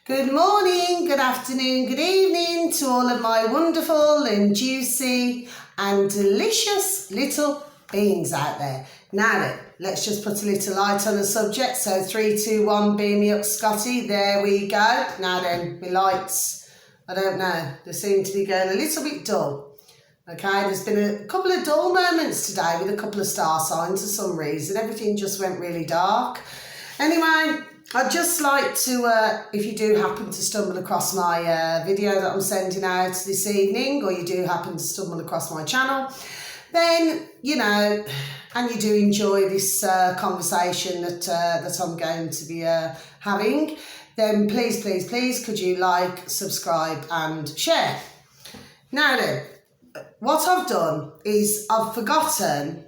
Good morning, good afternoon, good evening to all of my wonderful and juicy and delicious little beings out there. Now then, let's just put a little light on the subject. So 3, 2, 1, beam me up, Scotty. There we go. Now then, my lights, I don't know, they seem to be going a little bit dull. Okay, there's been a couple of dull moments today with a couple of star signs for some reason. Everything just went really dark. Anyway, I'd just like to, if you do happen to stumble across my video that I'm sending out this evening, or you do happen to stumble across my channel, then, you know, and you do enjoy this conversation that I'm going to be having, then please, please, please, could you like, subscribe and share. Now then, what I've done is I've forgotten,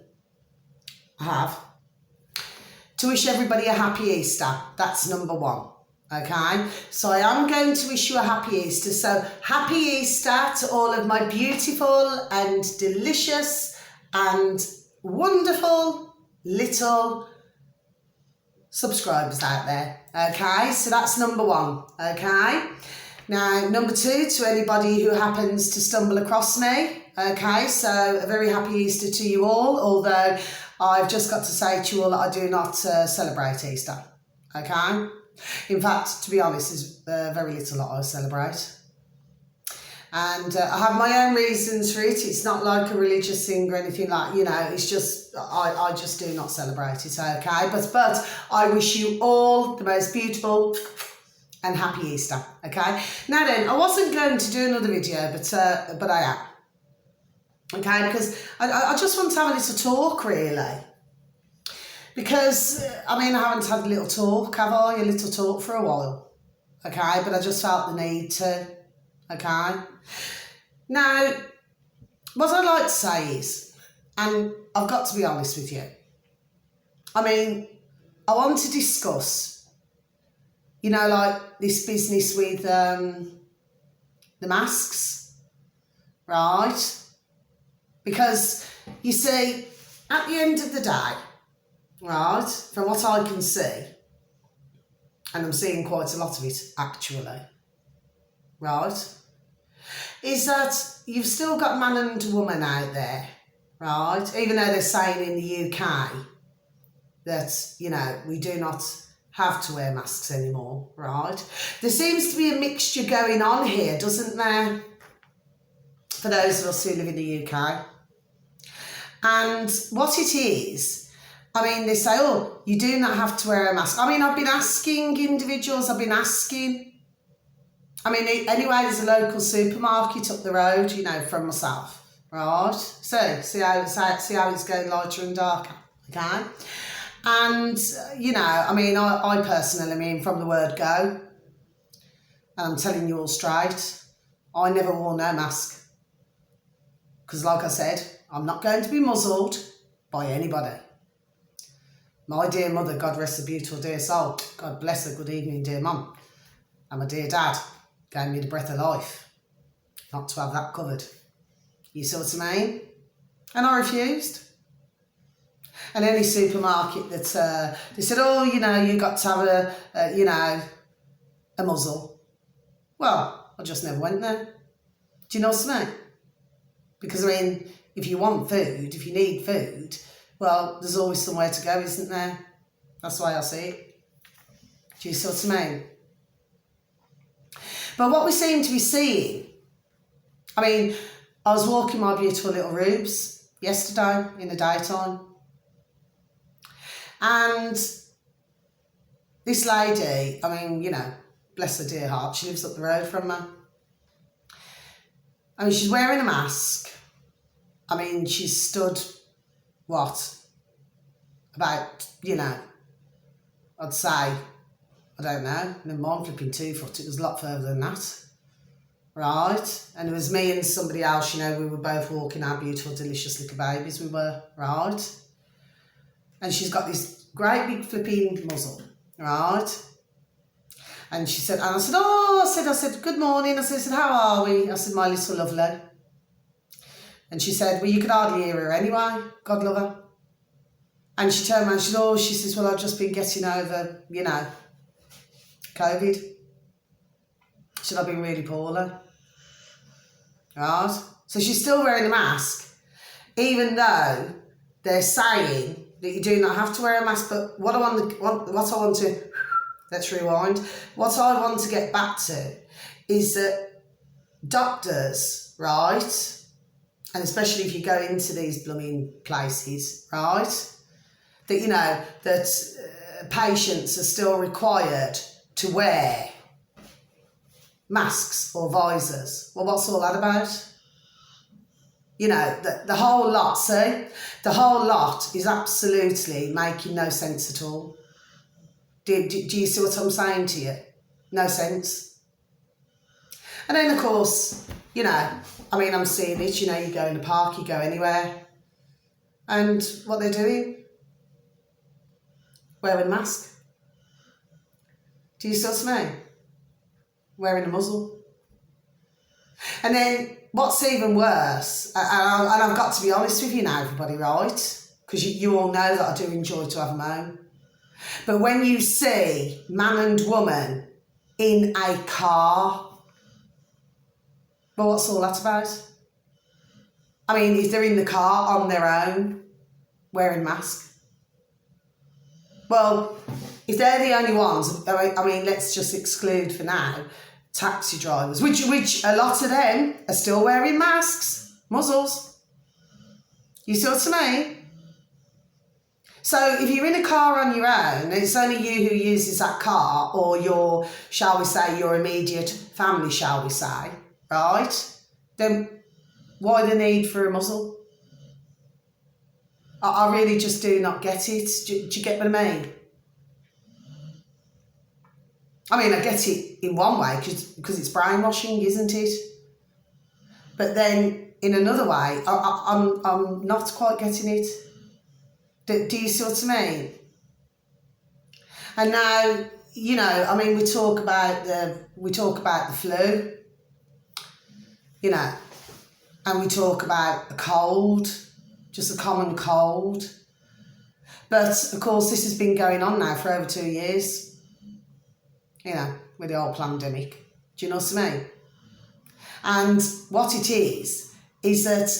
to wish everybody a happy Easter. That's number one, okay? So I am going to wish you a happy Easter. So happy Easter to all of my beautiful and delicious and wonderful little subscribers out there, okay? So that's number one, okay? Now, number two, to anybody who happens to stumble across me, okay? So a very happy Easter to you all, although I've just got to say to you all that I do not celebrate Easter, okay? In fact, to be honest, there's very little that I celebrate. And I have my own reasons for it. It's not like a religious thing or anything like, you know, it's just, I just do not celebrate it, okay? But I wish you all the most beautiful and happy Easter, okay? Now then, I wasn't going to do another video, but I am. Okay, because I just want to have a little talk, really. Because, I mean, I haven't had a little talk, have I? A little talk for a while. Okay, but I just felt the need to. Okay? Now, what I'd like to say is, and I've got to be honest with you, I mean, I want to discuss, you know, like this business with the masks, right? Because, you see, at the end of the day, right, from what I can see, and I'm seeing quite a lot of it, actually, right, is that you've still got man and woman out there, right, even though they're saying in the UK that, you know, we do not have to wear masks anymore, right? There seems to be a mixture going on here, doesn't there, for those of us who live in the UK? And what it is, I mean, they say, oh, you do not have to wear a mask. I mean, I've been asking individuals, I mean, anyway, there's a local supermarket up the road, you know, from myself, right? So, see how it's going lighter and darker, okay? And, you know, I mean, I personally, I mean, from the word go, and I'm telling you all straight, I never wore no mask. Because like I said, I'm not going to be muzzled by anybody. My dear mother, God rest her beautiful dear soul, God bless her, good evening dear mum, and my dear dad gave me the breath of life not to have that covered. You see what I mean? And I refused. And any supermarket that, they said, oh, you know, you got to have a muzzle. Well, I just never went there. Do you know what I mean? Because, I mean, if you want food, if you need food, well, there's always somewhere to go, isn't there? That's the way I see it. Do you see what I mean? But what we seem to be seeing, I mean, I was walking my beautiful little Rubes yesterday in the daytime. And this lady, I mean, you know, bless her dear heart, she lives up the road from me. I mean, she's wearing a mask. I mean, she's stood, what, about, you know, I'd say, I don't know, never mind flipping 2 foot, it was a lot further than that, right? And it was me and somebody else, you know, we were both walking our beautiful, delicious little babies, we were, right? And she's got this great big flipping muzzle, right? And she said, and I said, oh, I said, good morning. I said, how are we? I said, my little lovely. And she said, well, you could hardly hear her anyway. God love her. And she turned around, she says, well, I've just been getting over, you know, COVID. should I be really poorly? Right? So she's still wearing a mask, even though they're saying that you do not have to wear a mask. But what I want to, let's rewind. What I want to get back to is that doctors, right, and especially if you go into these blooming places, right, that, you know, that patients are still required to wear masks or visors. Well, what's all that about? You know, the whole lot, see? The whole lot is absolutely making no sense at all. Do you see what I'm saying to you? No sense. And then, of course, you know, I mean, I'm seeing it, you know, you go in the park, you go anywhere, and what they're doing? Wearing a mask. Do you see what I mean? Wearing a muzzle. And then what's even worse, and I've got to be honest with you now, everybody, right? Because you all know that I do enjoy to have a moan. But when you see man and woman in a car, well, what's all that about? I mean, if they're in the car on their own, wearing masks. Well, if they're the only ones, I mean, let's just exclude for now taxi drivers, which a lot of them are still wearing masks, muzzles. You see what I mean? So if you're in a car on your own, and it's only you who uses that car, or your, shall we say, your immediate family, shall we say, right? Then why the need for a muzzle? I really just do not get it. Do you get what I mean? I mean, I get it in one way because it's brainwashing, isn't it? But then in another way, I'm not quite getting it. Do you see what I mean? And now, you know, I mean, we talk about the flu, you know, and we talk about a cold, just a common cold. But of course, this has been going on now for over 2 years. You know, with the whole pandemic. Do you know what I mean? And what it is that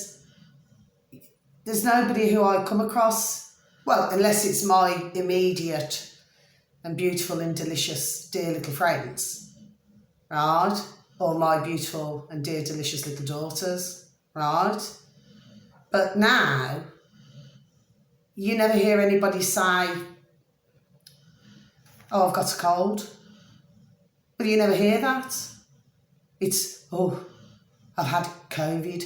there's nobody who I come across, well, unless it's my immediate and beautiful and delicious dear little friends, right? Or my beautiful and dear delicious little daughters, right? But now, you never hear anybody say, oh, I've got a cold. But you never hear that. It's, oh, I've had COVID.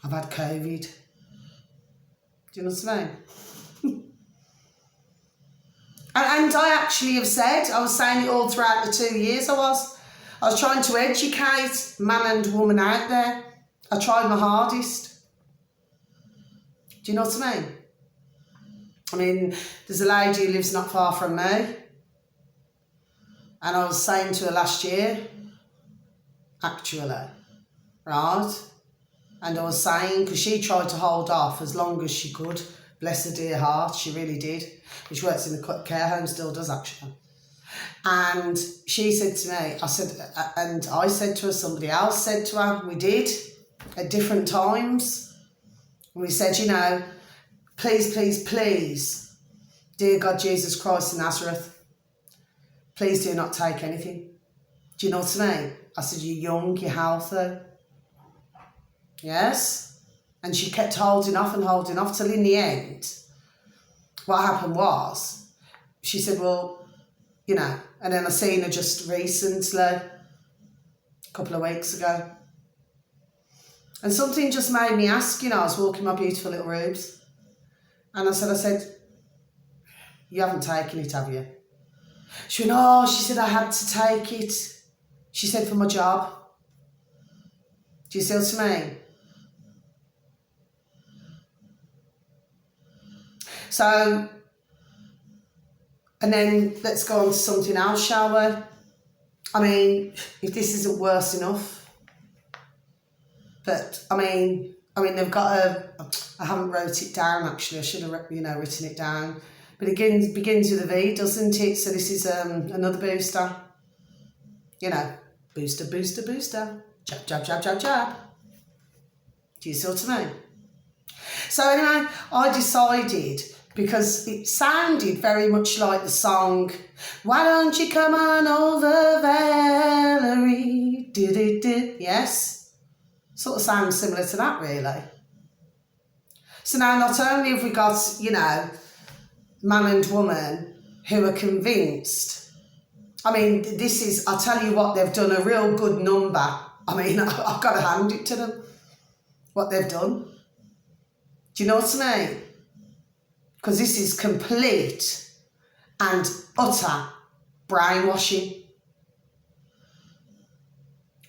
I've had COVID. Do you know what I mean? and I actually have said, I was saying it all throughout the 2 years I was trying to educate man and woman out there. I tried my hardest. Do you know what I mean? I mean, there's a lady who lives not far from me. And I was saying to her last year, actually, right? And I was saying, because she tried to hold off as long as she could, bless her dear heart, she really did. She works in the care home, still does actually. And she said to me, I said to her, somebody else said to her, we did at different times. And we said, you know, please, please, please, dear God, Jesus Christ of Nazareth, please do not take anything. Do you know what I mean? I said, you're young, you're healthy. Yes? And she kept holding off till in the end, what happened was, she said, well, you know, and then I seen her just recently, a couple of weeks ago. And something just made me ask, you know, I was walking my beautiful little rubes. And I said, you haven't taken it, have you? She went, oh, she said, I had to take it. She said, for my job. Do you see what I mean? So, and then let's go on to something else, shall we? I mean, if this isn't worse enough. But, I mean, they've got I haven't wrote it down, actually. I should have, you know, written it down. But it begins with a V, doesn't it? So this is another booster, you know, Booster, booster, booster. Jab, jab, jab, jab, jab. Do you see what I mean? So anyway, I decided, because it sounded very much like the song, "Why don't you come on over, Valerie?" Yes? Sort of sounds similar to that, really. So now not only have we got, man and woman who are convinced. I mean, I'll tell you what, they've done a real good number. I mean, I've got to hand it to them, what they've done. Do you know what I mean? Because this is complete and utter brainwashing.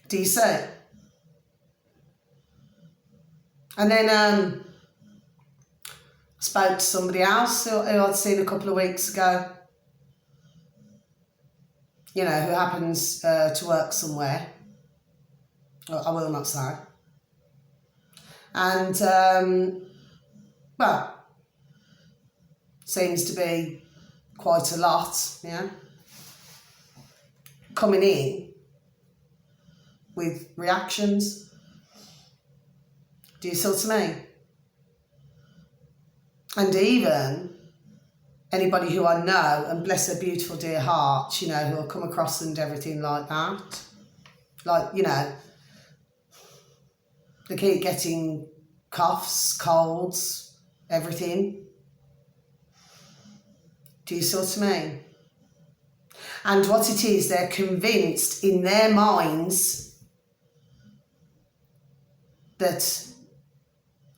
Do you see? And then I spoke to somebody else who I'd seen a couple of weeks ago, who happens to work somewhere. I will not say. And, seems to be quite a lot, coming in with reactions. Do you see what I mean? And even anybody who I know, and bless their beautiful dear hearts, who will come across and everything like that. Like, they keep getting coughs, colds, everything. Do you see what I mean? And what it is, they're convinced in their minds that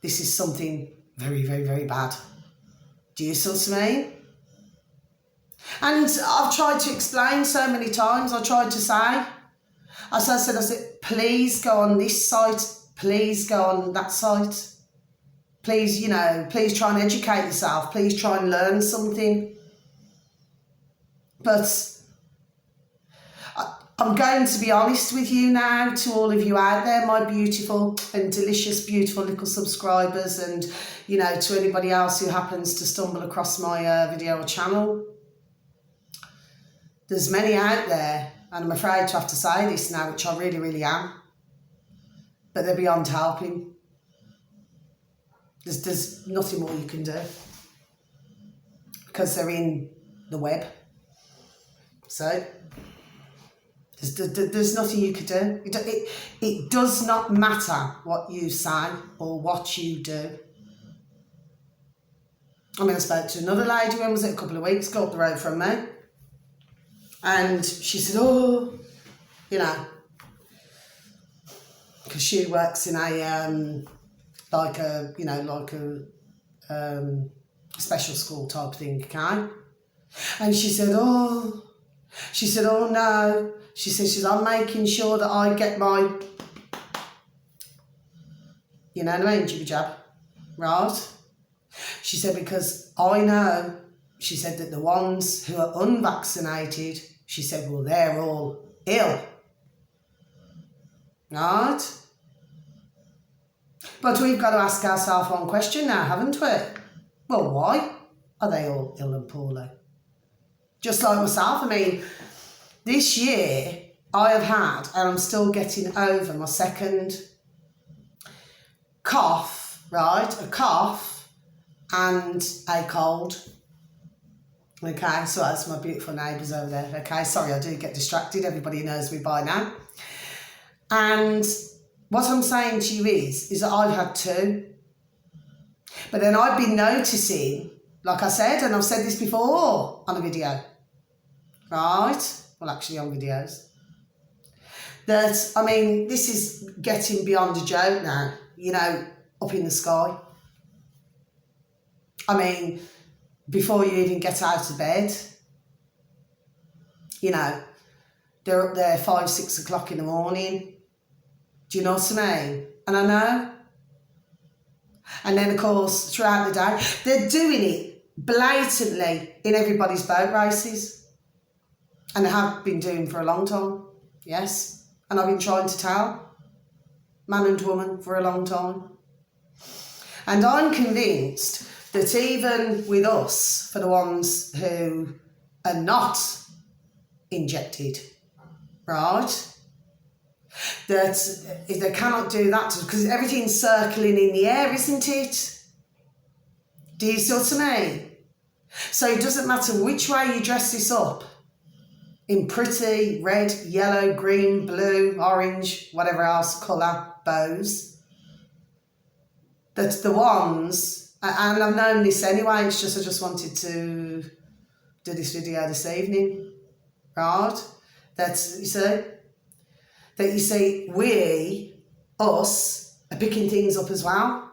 this is something very, very, very bad. Do you see what I mean? And I've tried to explain so many times. I tried to say, I said, please go on this site, please go on that site. Please, please try and educate yourself. Please try and learn something. But I'm going to be honest with you now, to all of you out there, my beautiful and delicious, beautiful little subscribers, and, to anybody else who happens to stumble across my video or channel. There's many out there, and I'm afraid to have to say this now, which I really, really am, but they're beyond helping. There's nothing more you can do, because they're in the web. So there's nothing you could do. It does not matter what you say or what you do. I mean, I spoke to another lady, when was it, a couple of weeks ago, up the road from me, and she said, because she works in a special school type thing, okay? And she said, oh no. She said, I'm making sure that I get my, you know what I mean, jibby jab, right? She said, because I know, she said, that the ones who are unvaccinated, she said, well, they're all ill, right? But we've got to ask ourselves one question now, haven't we? Well, why are they all ill and poorly? Just like myself, I mean, this year I have had, and I'm still getting over my second cough, right? A cough and a cold. Okay, so that's my beautiful neighbours over there. Okay, sorry, I do get distracted. Everybody knows me by now. And what I'm saying to you is that I've had two. But then I've been noticing, like I said, and I've said this before on a video, right? Well, actually on videos. That, I mean, this is getting beyond a joke now, up in the sky. I mean, before you even get out of bed, they're up there 5, 6 o'clock in the morning. Do you know what I mean? And I know. And then, of course, throughout the day, they're doing it blatantly in everybody's boat races. And they have been doing for a long time, yes. And I've been trying to tell man and woman for a long time. And I'm convinced that even with us, for the ones who are not injected, right, that if they cannot do that, because everything's circling in the air, isn't it? Do you see what I mean? So it doesn't matter which way you dress this up, in pretty red, yellow, green, blue, orange, whatever else colour bows, that the ones, and I've known this anyway, it's just I just wanted to do this video this evening, right? That you see, we, us, are picking things up as well.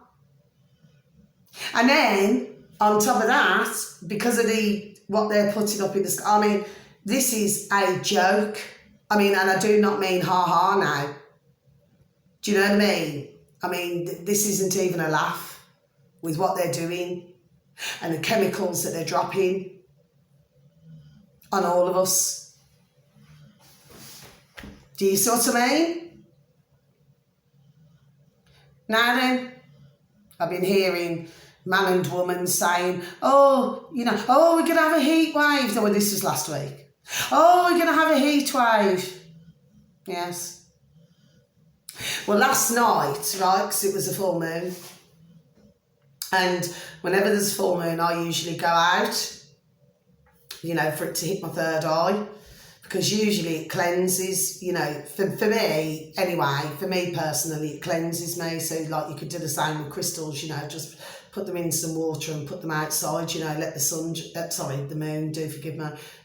And then, on top of that, because of what they're putting up in the sky, I mean, this is a joke. I mean, and I do not mean ha-ha now. Do you know what I mean? I mean, this isn't even a laugh with what they're doing and the chemicals that they're dropping on all of us. Do you see what I mean? Now then, I've been hearing man and woman saying, oh, we're going to have a heat wave. Well, this was last week. Oh, we're going to have a heat wave. Yes. Well, last night, right, because it was a full moon, and whenever there's a full moon, I usually go out, for it to hit my third eye, because usually it cleanses, for me, anyway, for me personally, it cleanses me. So, like, you could do the same with crystals, just put them in some water and put them outside, let the moon,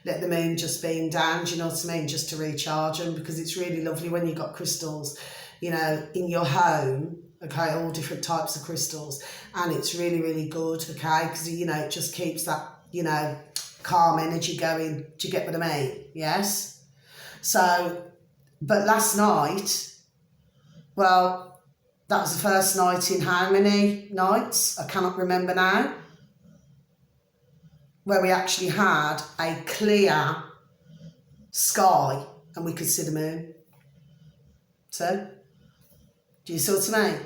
let the moon just beam down, do you know what I mean, just to recharge them, because it's really lovely when you've got crystals, in your home, okay, all different types of crystals, and it's really, really good, okay, because, it just keeps that, calm energy going. Do you get what I mean? Yes? So, but last night, well, that was the first night in how many nights? I cannot remember now. Where we actually had a clear sky and we could see the moon. So, do you see what I mean?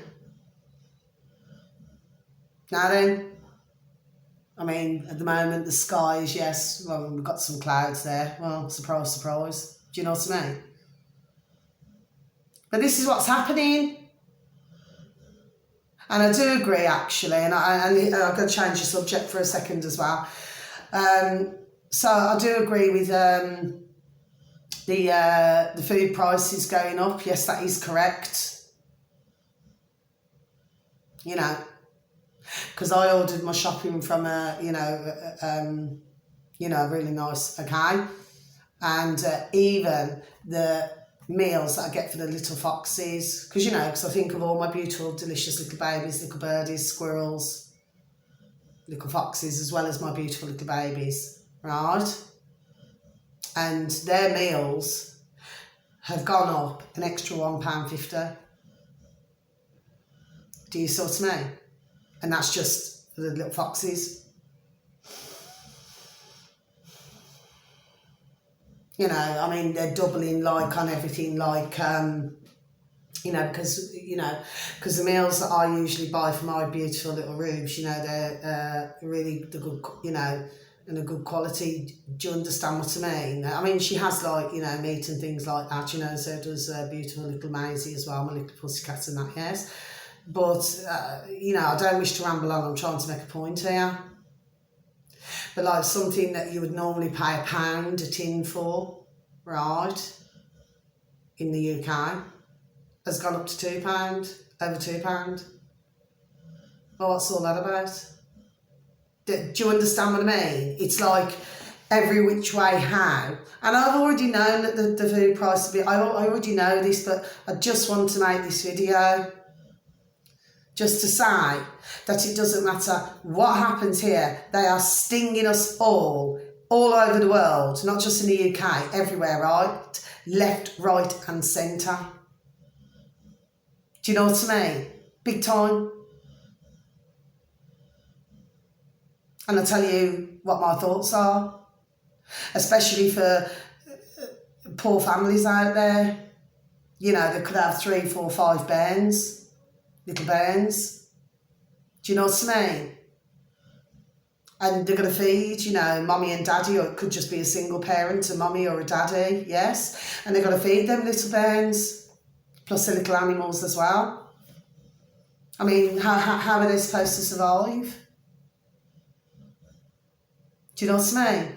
Now then, I mean, at the moment, the sky is, yes, well, we've got some clouds there. Well, surprise, surprise. Do you know what I mean? But this is what's happening. And I do agree, actually, and I'm going to change the subject for a second as well. So I do agree with the food prices going up. Yes, that is correct. Because I ordered my shopping from a really nice, okay, and even the meals that I get for the little foxes, because I think of all my beautiful, delicious little babies, little birdies, squirrels, little foxes, as well as my beautiful little babies, right? And their meals have gone up an extra £1.50. Do you see what I mean? And that's just for the little foxes. I mean, they're doubling like on everything, like, because the meals that I usually buy for my beautiful little rooms, they're really the good, and a good quality. Do you understand what I mean? I mean, she has like, meat and things like that, so does beautiful little Maisie as well, my little pussycat and that, yes. But, I don't wish to ramble on, I'm trying to make a point here. But like something that you would normally pay £1 a tin for, right, in the UK, has gone up to £2, over £2. Well, what's all that about? Do you understand what I mean? It's like every which way how. And I've already known that the food price will be, I already know this, but I just want to make this video just to say that it doesn't matter what happens here, they are stinging us all over the world, not just in the UK, everywhere, right? Left, right and centre. Do you know what I mean? Big time. And I'll tell you what my thoughts are, especially for poor families out there. They could have 3, 4, 5 bairns. Little bairns. Do you know what I mean? And they're going to feed, mommy and daddy, or it could just be a single parent, a mommy or a daddy, yes? And they're going to feed them little bairns. plus the little animals as well. I mean, how are they supposed to survive? Do you know what I mean?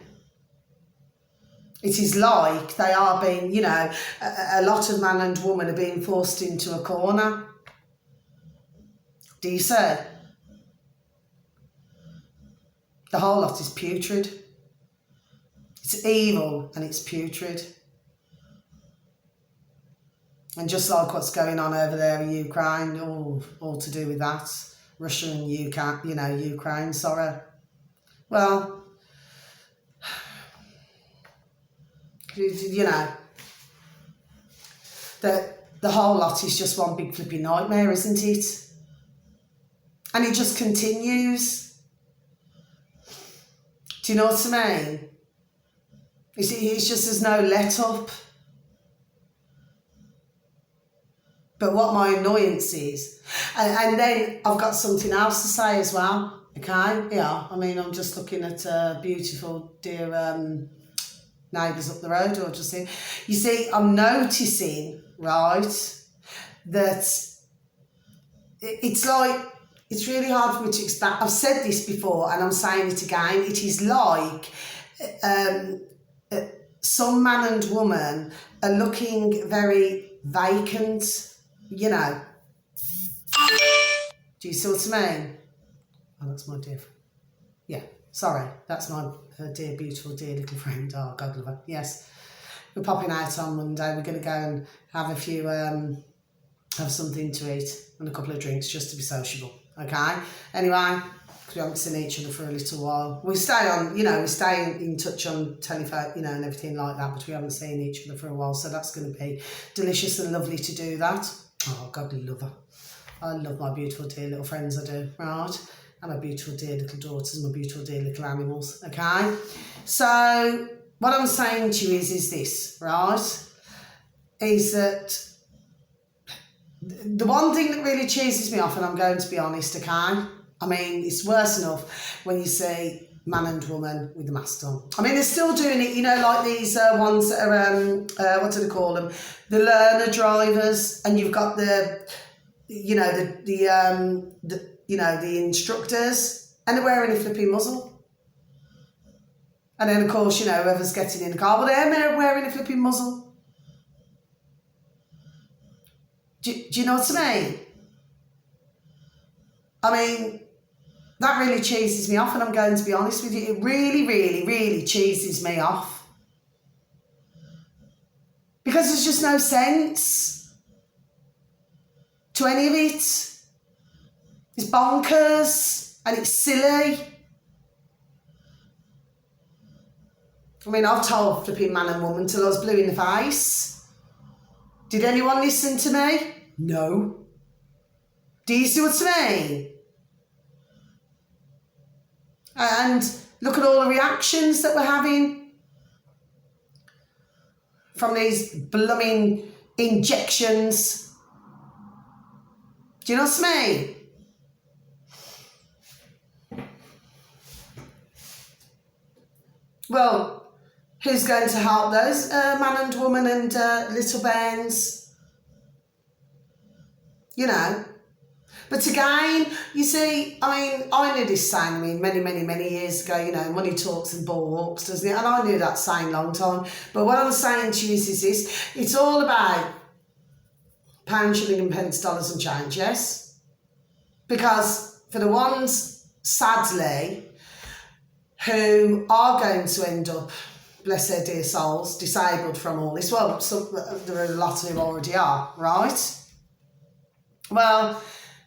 It is like they are being, you know, a lot of man and woman are being forced into a corner. Do you see? The whole lot is putrid. It's evil and it's putrid. And just like what's going on over there in Ukraine, all to do with that. Russia and Ukraine, sorry. Well, you know, the whole lot is just one big flipping nightmare, isn't it? And it just continues. Do you know what I mean? It's just there's no let up. But what my annoyance is, and then I've got something else to say as well, okay? Yeah, I mean, I'm just looking at beautiful, dear neighbours up the road, or just see. You see, I'm noticing, right, that it's like, it's really hard for me to explain. I've said this before and I'm saying it again. It is like some man and woman are looking very vacant, you know. Do you see what I mean? Oh, that's my dear. Yeah, sorry, that's my dear, beautiful, dear little friend. Oh, God love her. Yes, we're popping out on Monday. We're going to go and have a few, have something to eat and a couple of drinks just to be sociable. Okay. Anyway, because we haven't seen each other for a little while. We stay on, you know, we stay in touch on telephone, you know, and everything like that, but we haven't seen each other for a while, so that's going to be delicious and lovely to do that. Oh, God love her. I love my beautiful, dear little friends, I do, right? And my beautiful, dear little daughters, my beautiful, dear little animals, okay? So, what I'm saying to you is this, right? Is that the one thing that really cheeses me off, and I'm going to be honest, okay? I mean, it's worse enough when you see man and woman with the mask on. I mean, they're still doing it, you know, like these ones that are, what do they call them? The learner drivers, and you've got the, you know, the instructors, and they're wearing a flipping muzzle. And then, of course, you know, whoever's getting in the car, well, they're wearing a flipping muzzle. Do you know what I mean? I mean, that really cheeses me off, and I'm going to be honest with you. It really, really, really cheeses me off. Because there's just no sense to any of it. It's bonkers and it's silly. I mean, I've told flipping man and woman till I was blue in the face. Did anyone listen to me? No. Do you see what I mean? And look at all the reactions that we're having from these blooming injections. Do you know what I mean? Well, who's going to help those man and woman and little bairns? You know. But again, you see, I mean, I knew this saying, I mean, many, many, many years ago, you know, money talks and ball walks, doesn't it? And I knew that saying long time. But what I'm saying to you is this, it's all about pound, shilling and pence, dollars and change, yes? Because for the ones, sadly, who are going to end up, bless their dear souls, disabled from all this, well, there are a lot who already are, right? Well,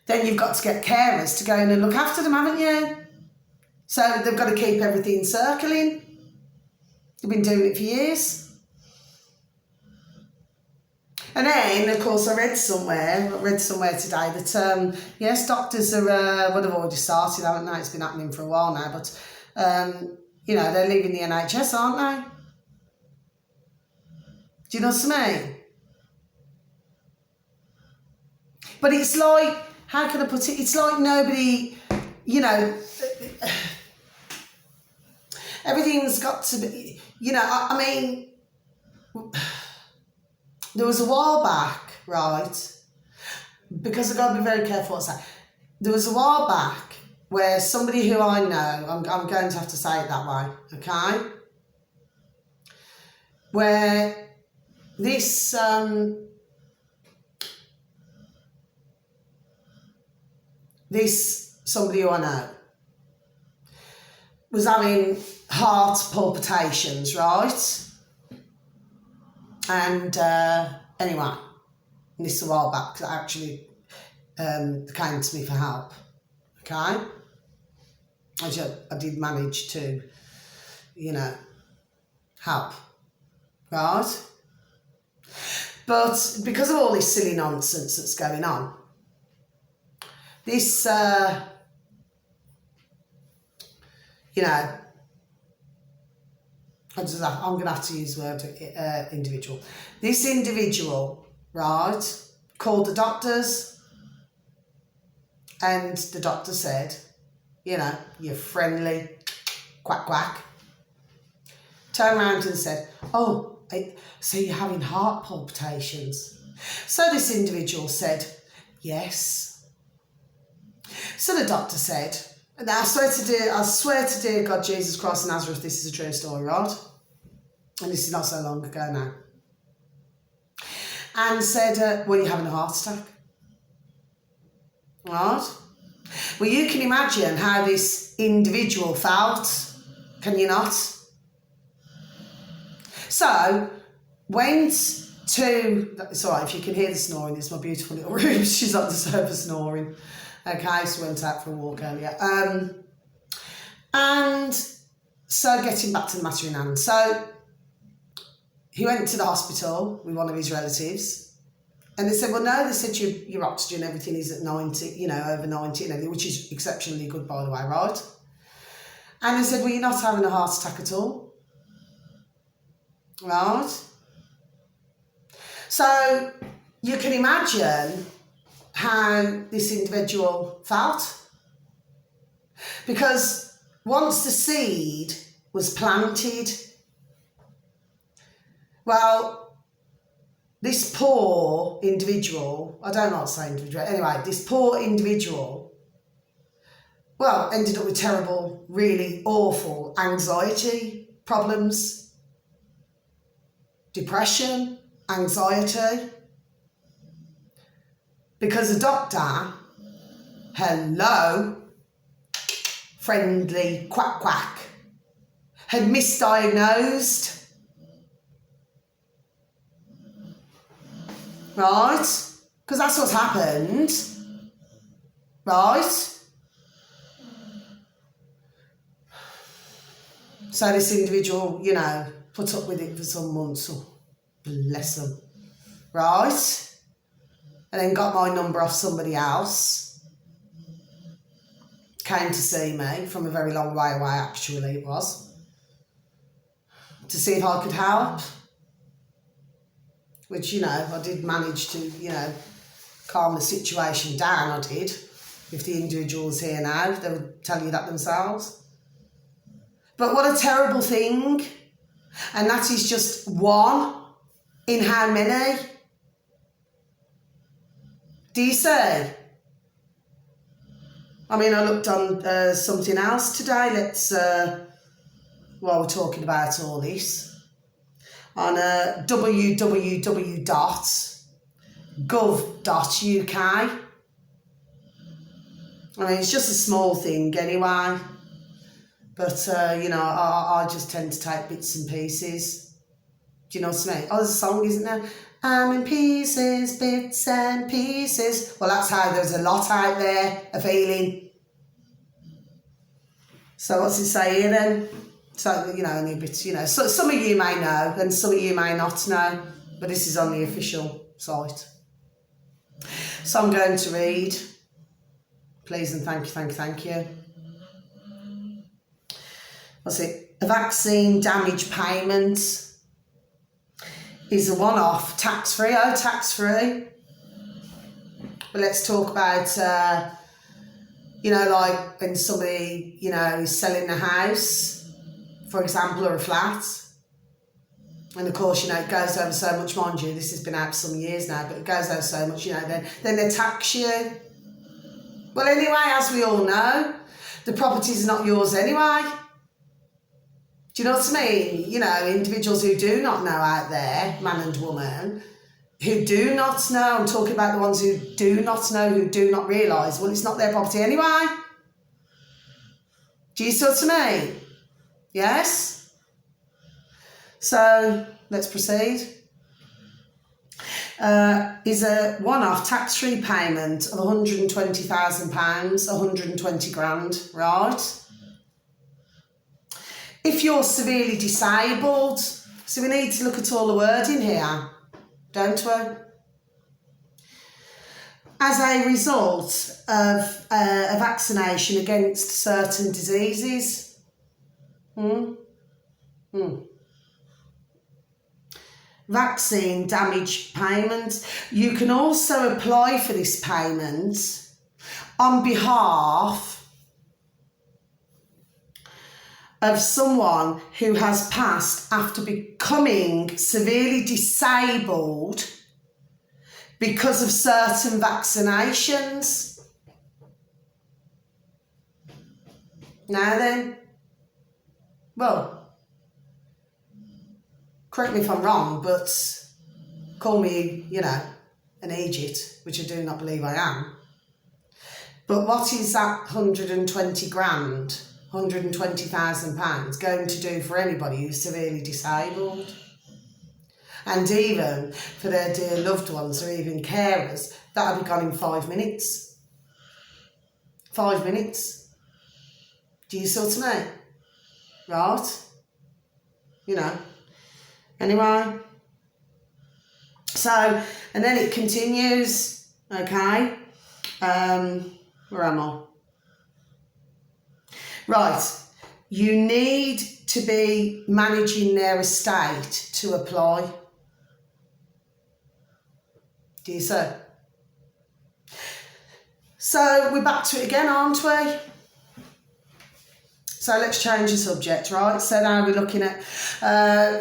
then you've got to get carers to go in and look after them, haven't you? So they've got to keep everything circling. They've been doing it for years. And then, of course, I read somewhere today that, yes, doctors are, well, they've already started, haven't they? It's been happening for a while now, but, you know, they're leaving the NHS, aren't they? Do you know what I mean? But it's like, how can I put it? It's like nobody, you know, everything's got to be, you know, I mean, there was a while back right? Because I've got to be very careful what I say. There was a while back where somebody who I know, I'm going to have to say it that way, okay? Where this somebody who I know was having heart palpitations, right? And anyway, this a while back, actually came to me for help, okay? I did manage to, help, right? But because of all this silly nonsense that's going on, this, I'm going to have to use the word individual. This individual, right, called the doctors, and the doctor said, you're friendly, quack, quack. Turned around and said, oh, so you're having heart palpitations. So this individual said, yes. So the doctor said, and I swear to dear God, Jesus Christ of Nazareth, this is a true story, right? And this is not so long ago now. And said, well, you're having a heart attack. Right? Well, you can imagine how this individual felt, can you not? So, went to, it's all right, if you can hear the snoring, it's my beautiful little room, she's on the sofa snoring. Okay, so went out for a walk earlier. And so getting back to the matter in hand. So, he went to the hospital with one of his relatives. And they said, well, no, they said your oxygen, everything is at 90, over 90 and everything, which is exceptionally good, by the way, right? And they said, well, you're not having a heart attack at all. Right? So you can imagine how this individual felt. Because once the seed was planted, well, this poor individual, I don't know what to say individual, anyway, this poor individual, well, ended up with terrible, really awful anxiety problems, depression, anxiety, because the doctor, hello, friendly quack quack, had misdiagnosed. Right? Because that's what's happened. Right? So this individual, put up with it for some months. Oh, bless them. Right? And then got my number off somebody else. Came to see me from a very long way away, actually, it was. To see if I could help. Which, I did manage to, calm the situation down, I did. If the individual was here now, they would tell you that themselves. But what a terrible thing. And that is just one in how many? Do you see? I mean, I looked on something else today. While we're talking about all this. On www.gov.uk. I mean, it's just a small thing anyway. But, I just tend to take bits and pieces. Do you know what I mean? Oh, there's a song, isn't there? I'm in pieces, bits and pieces. Well, that's how there's a lot out there of healing. So what's it say here then? So, only a bit, so some of you may know and some of you may not know, but this is on the official site. So I'm going to read. Please and thank you. What's it? A vaccine damage payment is a one-off, tax-free. Oh, tax-free. But let's talk about, like when somebody, is selling a house, for example, or a flat, And of course, it goes over so much, mind you, this has been out for some years now, but it goes over so much, then they tax you. Well, anyway, as we all know, the property's not yours anyway. Do you know what I mean? Individuals who do not know out there, man and woman, who do not know, I'm talking about the ones who do not know, who do not realise, well, it's not their property anyway. Do you see what I mean? Yes? So, let's proceed. Is a one-off tax-free payment of £120,000, 120 grand, right? If you're severely disabled, so we need to look at all the wording here, don't we? As a result of a vaccination against certain diseases. Vaccine damage payments. You can also apply for this payment on behalf of someone who has passed after becoming severely disabled because of certain vaccinations. Now then, well, correct me if I'm wrong, but call me, an idiot, which I do not believe I am. But what is that 120 grand, £120,000 going to do for anybody who's severely disabled? And even for their dear loved ones or even carers, that'll be gone in 5 minutes. 5 minutes. Do you see what I mean? Right? Anyway. So, and then it continues, okay? Where am I? Right. You need to be managing their estate to apply. Do you see? So we're back to it again, aren't we? So let's change the subject, right? So now we're looking at,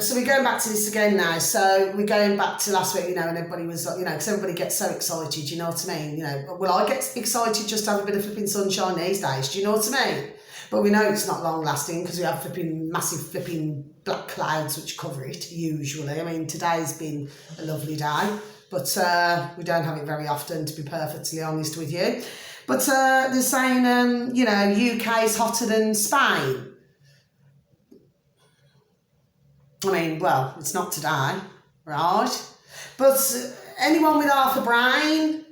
so we're going back to this again now. So we're going back to last week, and everybody was, because everybody gets so excited, you know what I mean? Well, I get excited just to have a bit of flipping sunshine these days, do you know what I mean? But we know it's not long lasting because we have massive flipping black clouds which cover it, usually. I mean, today's been a lovely day, but we don't have it very often, to be perfectly honest with you. But they're saying, UK's hotter than Spain. I mean, well, it's not today, right? But anyone with half a brain,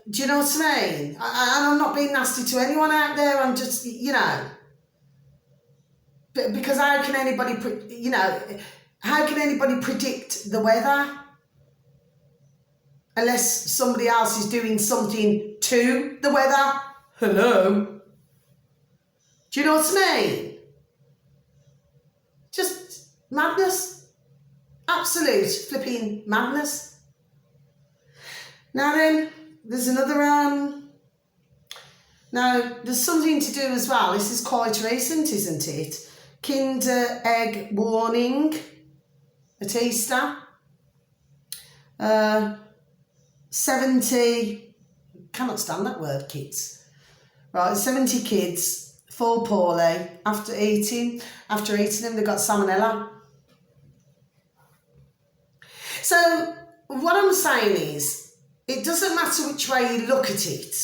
do you know what I mean? And I'm not being nasty to anyone out there, I'm just, because how can anybody, how can anybody predict the weather? Unless somebody else is doing something to the weather. Hello? Do you know what I mean? Just madness. Absolute flipping madness. Now then, there's another, now there's something to do as well. This is quite recent, isn't it? Kinder egg warning at Easter. 70, cannot stand that word, kids. Right, 70 kids fall poorly after eating them, they got salmonella. So what I'm saying is, it doesn't matter which way you look at it.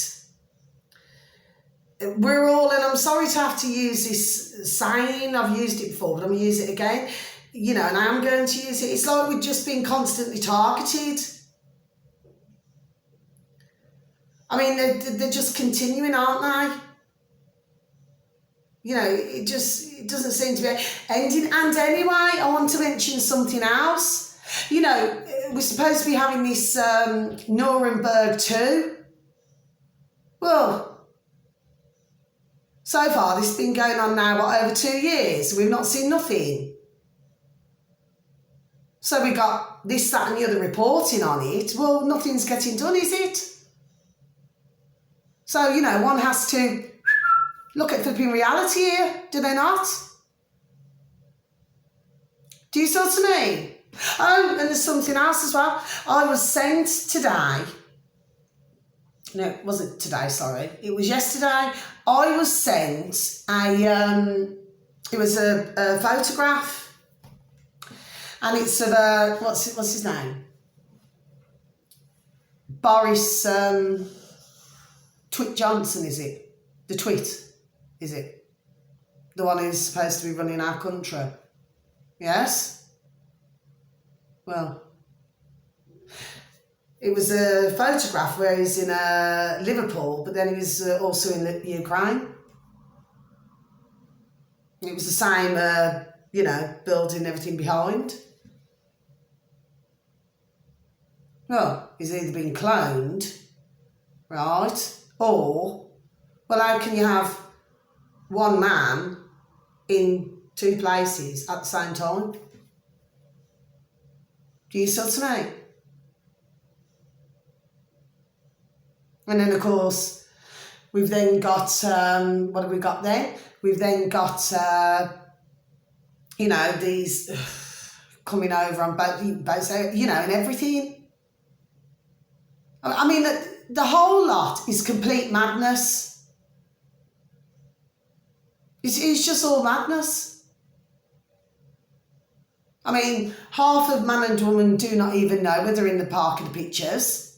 We're all, and I'm sorry to have to use this saying, I've used it before, but I'm going to use it again, and I am going to use it. It's like we've just been constantly targeted. I mean, they're just continuing, aren't they? It doesn't seem to be ending. And anyway, I want to mention something else. We're supposed to be having this Nuremberg 2. Well, so far this has been going on now, over 2 years. We've not seen nothing. So we got this, that and the other reporting on it. Well, nothing's getting done, is it? So, one has to look at flipping reality here, do they not? Do you see what I mean? Oh, and there's something else as well. I was sent today. No, it wasn't today, sorry. It was yesterday. I was sent it was a photograph. And it's of what's his name? Boris Twit Johnson, is it? The Twit, is it? The one who's supposed to be running our country. Yes? Well, it was a photograph where he's in Liverpool, but then he was also in the Ukraine. It was the same, building, everything behind. Well, he's either been cloned, right, or, well, how can you have one man in two places at the same time? Do you see what I mean? And then, of course, we've then got, what have we got then? We've then got, these coming over on both, and everything. I mean, the whole lot is complete madness. It's just all madness. I mean, half of man and woman do not even know whether they're in the park in the pictures.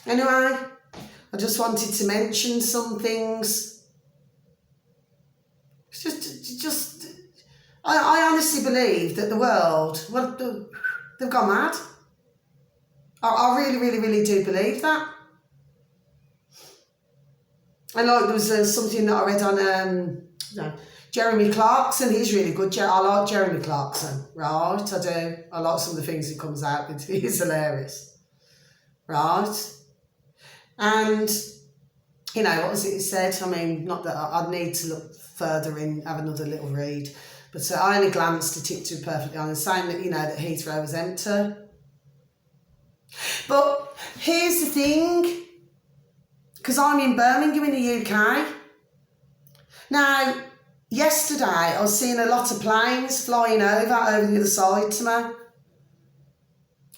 Anyway, I just wanted to mention some things. It's just I honestly believe that the world, well, they've gone mad. I really, really, really do believe that. And like there was something that I read on Jeremy Clarkson. He's really good. I like Jeremy Clarkson, right? I do. I like some of the things he comes out with. He's hilarious, right? And what was it he said? I mean, not that I'd need to look further in, have another little read, but I only glanced at it, to be perfectly honest, saying that that Heathrow was empty. But here's the thing, because I'm in Birmingham in the UK. Now, yesterday I was seeing a lot of planes flying over the other side to me.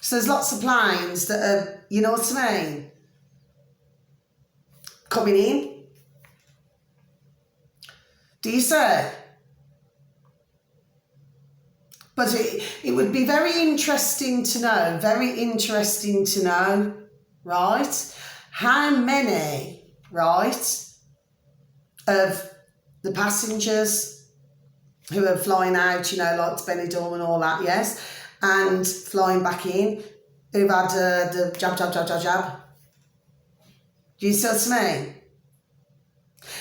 So there's lots of planes that are, you know what I mean, coming in. Do you see? But it would be very interesting to know, right, how many, right, of the passengers who are flying out, like to Benidorm and all that, yes, and flying back in, who've had the jab. Do you see what I mean?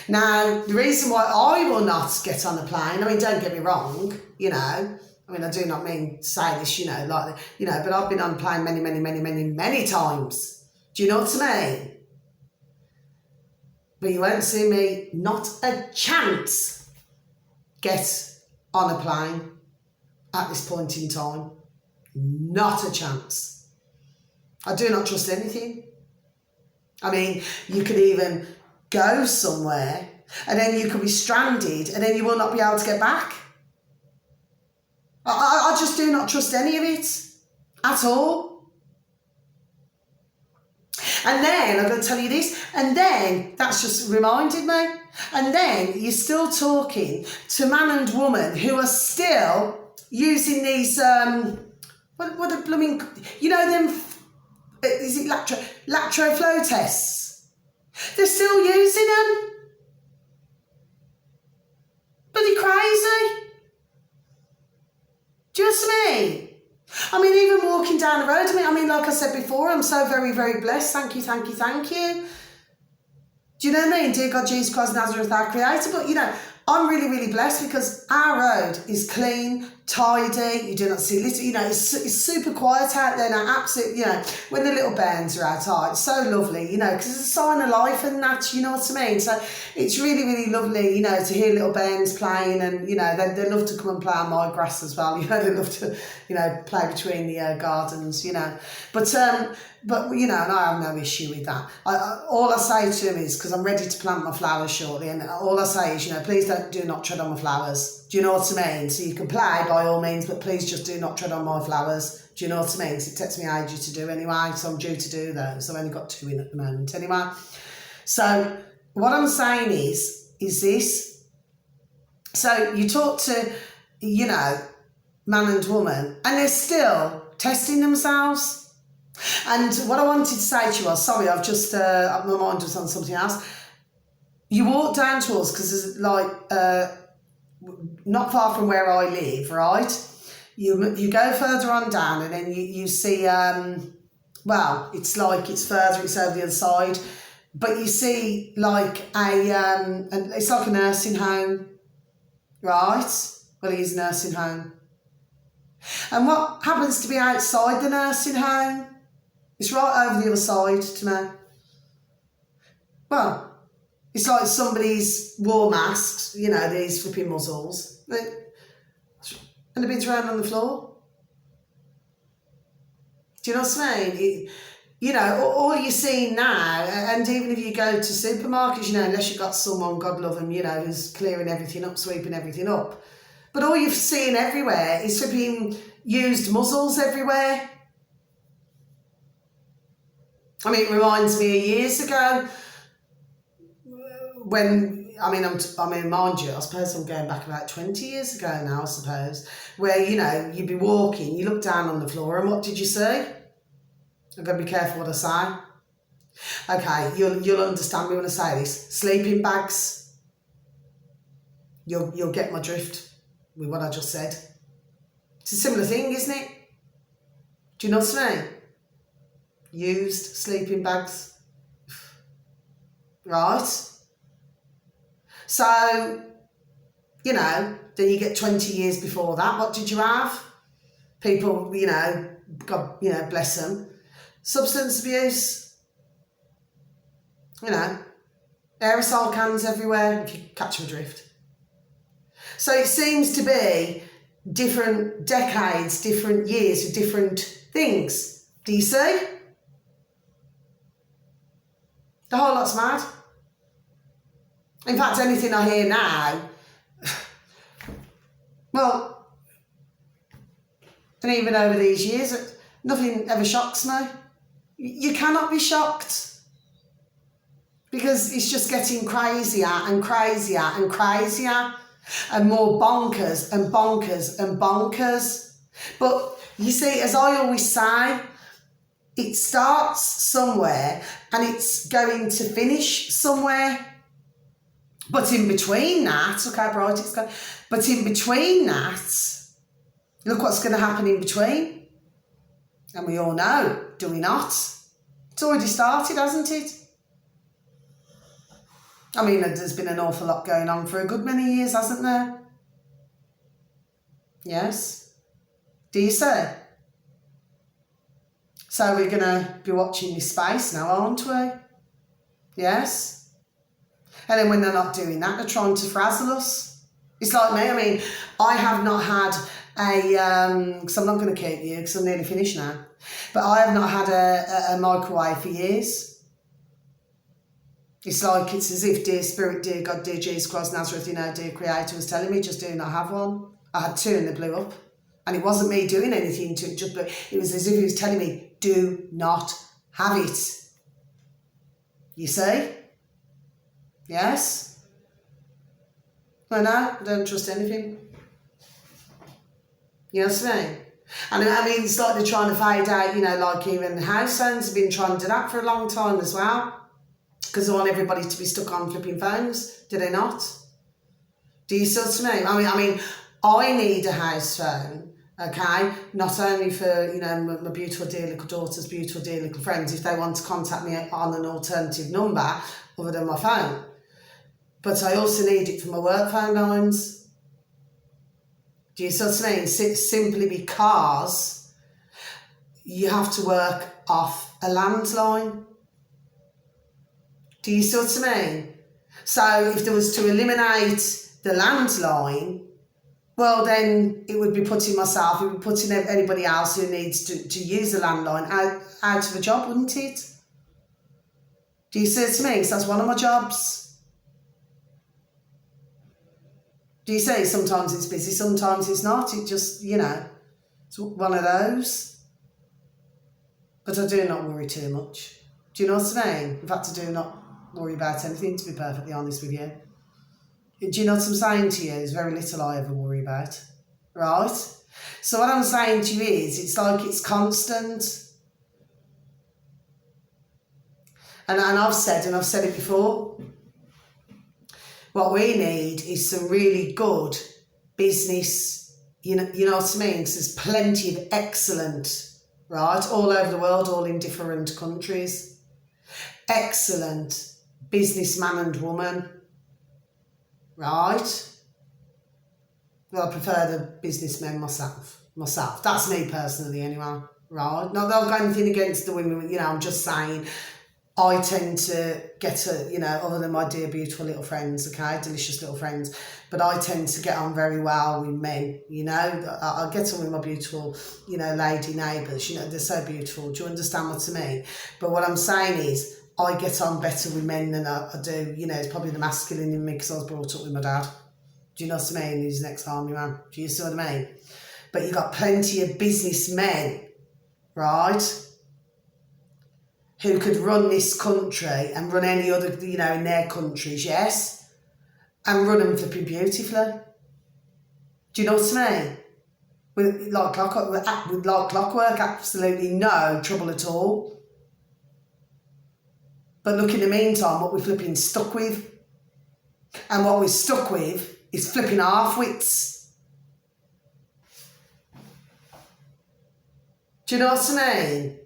Now, the reason why I will not get on a plane, I mean, don't get me wrong, I mean, I do not mean to say this, but I've been on a plane many times. Do you know what I mean? But you won't see me, not a chance, get on a plane at this point in time. Not a chance. I do not trust anything. I mean, you could even go somewhere and then you could be stranded and then you will not be able to get back. I just do not trust any of it at all. And then, I'm going to tell you this, and then, that's just reminded me, and then you're still talking to man and woman who are still using these, what are blooming, them, is it lateral flow tests? They're still using them. Bloody crazy. Do you know what I mean? I mean, even walking down the road, like I said before, I'm so very, very blessed. Thank you. Do you know what I mean? Dear God, Jesus Christ, Nazareth, our Creator. But, I'm really, really blessed because Our road is clean, tidy, you do not see litter, it's super quiet out there now, absolutely, when the little bairns are out, it's so lovely, because it's a sign of life and that, you know what I mean? So it's really, really lovely, to hear little bairns playing and, they love to come and play on my grass as well, they love to, play between the gardens, But and I have no issue with that. All I say to him is, because I'm ready to plant my flowers shortly, and all I say is, please do not tread on my flowers. Do you know what I mean? So you can play by all means, but please just do not tread on my flowers. Do you know what I mean? 'Cause it takes me ages to do anyway, so I'm due to do those. I've only got 2 in at the moment anyway. So what I'm saying is this. So you talk to, man and woman, and they're still testing themselves. And what I wanted to say to you was, sorry, I've just, my mind was on something else. You walk down to us, because there's not far from where I live, right? You go further on down and then you see, it's further, it's over the other side, but you see it's like a nursing home, right? Well, it is a nursing home. And what happens to be outside the nursing home? It's right over the other side to me. Well, it's like somebody's wore masks, these flipping muzzles, and they've been thrown on the floor. Do you know what I mean? All you're seeing now, and even if you go to supermarkets, unless you've got someone, God love them, who's clearing everything up, sweeping everything up. But all you're seeing everywhere is flipping used muzzles everywhere. I mean, it reminds me of years ago when, mind you, I suppose I'm going back about 20 years ago now, I suppose, where, you'd be walking, you look down on the floor, and what did you see? I've got to be careful what I say. Okay, you'll understand me when I say this. Sleeping bags. You'll get my drift with what I just said. It's a similar thing, isn't it? Do you know what I mean? Used sleeping bags. Right? So, then you get 20 years before that. What did you have? People, God, bless them. Substance abuse. Aerosol cans everywhere, if you catch my drift. So it seems to be different decades, different years with different things. Do you see? The whole lot's mad. In fact, anything I hear now, well, and even over these years, nothing ever shocks me. You cannot be shocked because it's just getting crazier and crazier and crazier and more bonkers and bonkers and bonkers. But you see, as I always say, it starts somewhere and it's going to finish somewhere. But in between that, look how bright it's going. But in between that, look what's going to happen in between. And we all know, do we not? It's already started, hasn't it? I mean, there's been an awful lot going on for a good many years, hasn't there? Yes. Do you say? So we're going to be watching this space now, aren't we? Yes. And then when they're not doing that, they're trying to frazzle us. It's like me. I mean, I have not had because I'm not going to keep you because I'm nearly finished now. But I have not had a microwave for years. It's like, it's as if dear Spirit, dear God, dear Jesus Christ, Nazareth, dear Creator was telling me, just do not have one. I had 2 and they blew up. And it wasn't me doing anything to it, just, but it was as if he was telling me, do not have it. You see? Yes? Well, no, I don't trust anything. You know what I mean? And I mean, it's like they're trying to fade out, like even house owners have been trying to do that for a long time as well. Because they want everybody to be stuck on flipping phones. Do they not? Do you see what I mean? I mean, I need a house phone, okay? Not only for, my beautiful dear little daughter's beautiful dear little friends, if they want to contact me on an alternative number other than my phone. But I also need it for my work phone lines. Do you see what I mean? Simply because you have to work off a landline. Do you see what I mean? So if there was to eliminate the landline, well then it would be putting myself, it would be putting anybody else who needs to use the landline out of a job, wouldn't it? Do you see what I mean? So that's one of my jobs. Do you see? Sometimes it's busy, sometimes it's not. It just, it's one of those. But I do not worry too much. Do you know what I mean? In fact, I do not worry about anything, to be perfectly honest with you. Do you know what I'm saying to you? There's very little I ever worry about, right? So what I'm saying to you is, it's like it's constant. And I've said it before, what we need is some really good business, you know what I mean? Because there's plenty of excellent, right, all over the world, all in different countries, excellent businessman and woman, right? Well, I prefer the businessmen myself. That's me personally anyway, right? Not that I've got anything against the women, I'm just saying I tend to get other than my dear beautiful little friends, okay, delicious little friends, but I tend to get on very well with men, I get on with my beautiful, lady neighbours, they're so beautiful, do you understand what I mean? But what I'm saying is, I get on better with men than I do, it's probably the masculine in me because I was brought up with my dad. Do you know what I mean? He's an ex-army man. Do you see what I mean? But you've got plenty of businessmen, right, who could run this country and run any other, in their countries, yes, and run them flipping beautifully. Do you know what I mean? With like clockwork, absolutely no trouble at all. But look, in the meantime, what we're flipping stuck with, and what we're stuck with is flipping half-wits. Do you know what I mean?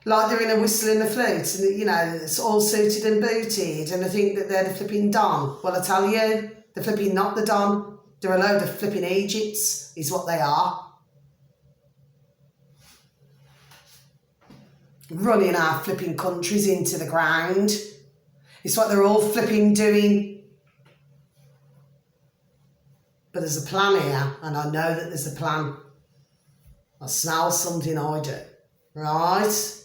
Like they're in a whistle and a flute, and it's all suited and booted, and I think that they're the flipping Don. Well, I tell you, they're flipping not the Don. They're a load of flipping Egypts, is what they are. Running our flipping countries into the ground. It's what they're all flipping doing. But there's a plan here, and I know that there's a plan. I smell something, I do. Right?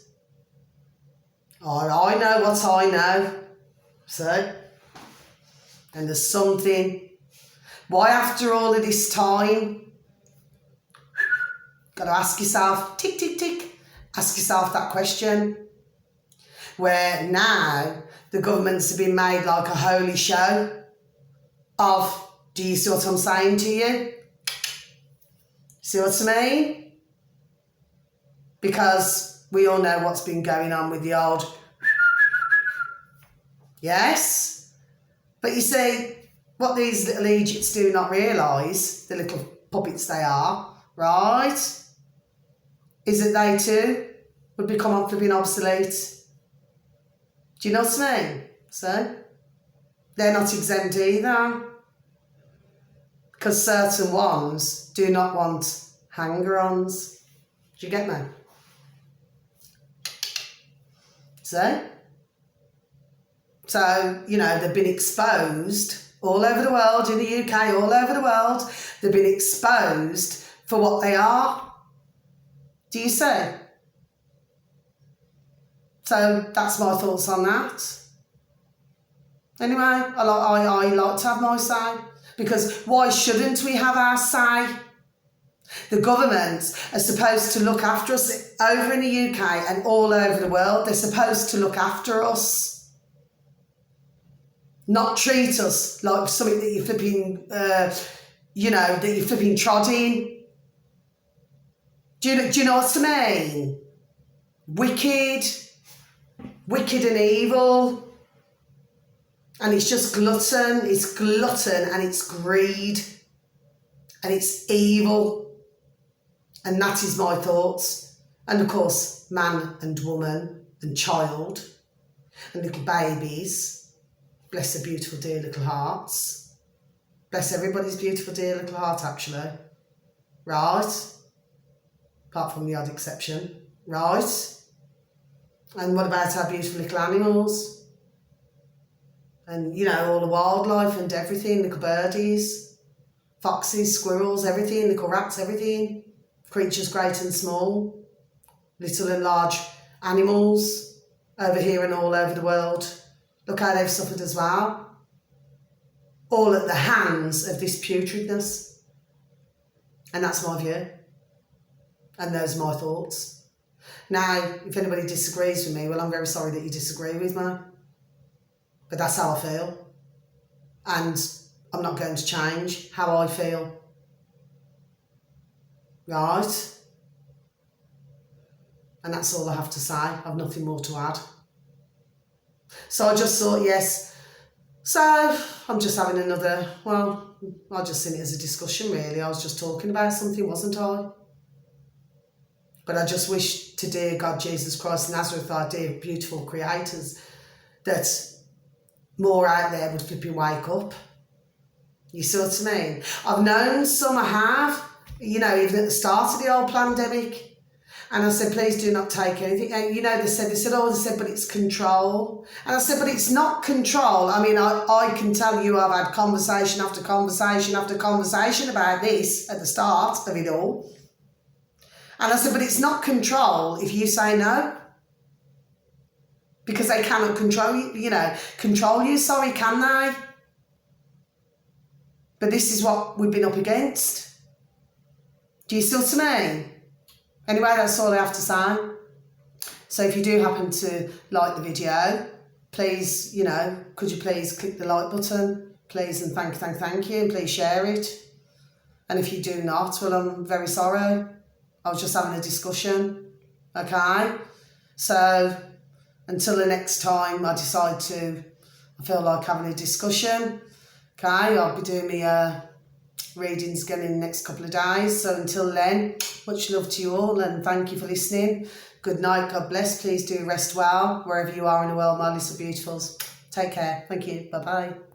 I know what I know. So, and there's something. Why after all of this time? Got to ask yourself, tick, tick, tick. Ask yourself that question, where now the governments have been made like a holy show of, do you see what I'm saying to you? See what I mean? Because we all know what's been going on with the old, yes? But you see, what these little Egypts do not realise, the little puppets they are, right, is that they too would become flipping obsolete. Do you know what I mean? So, they're not exempt either. Because certain ones do not want hanger-ons. Do you get me? So, they've been exposed all over the world, in the UK, all over the world. They've been exposed for what they are. Do you see? So that's my thoughts on that. Anyway, I like to have my say, because why shouldn't we have our say? The governments are supposed to look after us over in the UK and all over the world. They're supposed to look after us, not treat us like something that you're flipping, that you're flipping trod in. Do you know what I mean? Wicked and evil, and it's just glutton and it's greed, and it's evil, and that is my thoughts. And of course, man and woman and child and little babies, bless their beautiful dear little hearts, bless everybody's beautiful dear little heart actually, right? Apart from the odd exception, right? And what about our beautiful little animals? And, you know, all the wildlife and everything, little birdies, foxes, squirrels, everything, little rats, everything. Creatures great and small, little and large animals over here and all over the world. Look how they've suffered as well. All at the hands of this putridness. And that's my view. And those are my thoughts. Now, if anybody disagrees with me, well, I'm very sorry that you disagree with me. But that's how I feel. And I'm not going to change how I feel. Right? And that's all I have to say. I've nothing more to add. So I just thought, yes. So I'm just having another, well, I just seen it as a discussion really. I was just talking about something, wasn't I? But I just wish to dear God, Jesus Christ, Nazareth, our dear beautiful creators, that more out there would flipping wake up. You see what I mean? I've known some I have, you know, even at the start of the whole pandemic. And I said, please do not take anything. And, you know, they said, but it's control. And I said, but it's not control. I mean, I can tell you I've had conversation after conversation after conversation about this at the start of it all. And I said, but it's not control if you say no. Because they cannot control you, sorry, can they? But this is what we've been up against. Do you see what I mean? Anyway, that's all I have to say. So if you do happen to like the video, please, you know, could you please click the like button, please, and thank you, and please share it. And if you do not, well, I'm very sorry. I was just having a discussion, okay? So until the next time I feel like having a discussion, okay, I'll be doing my readings again in the next couple of days. So until then, much love to you all and thank you for listening. Good night, God bless. Please do rest well wherever you are in the world, my little beautifuls. Take care. Thank you. Bye-bye.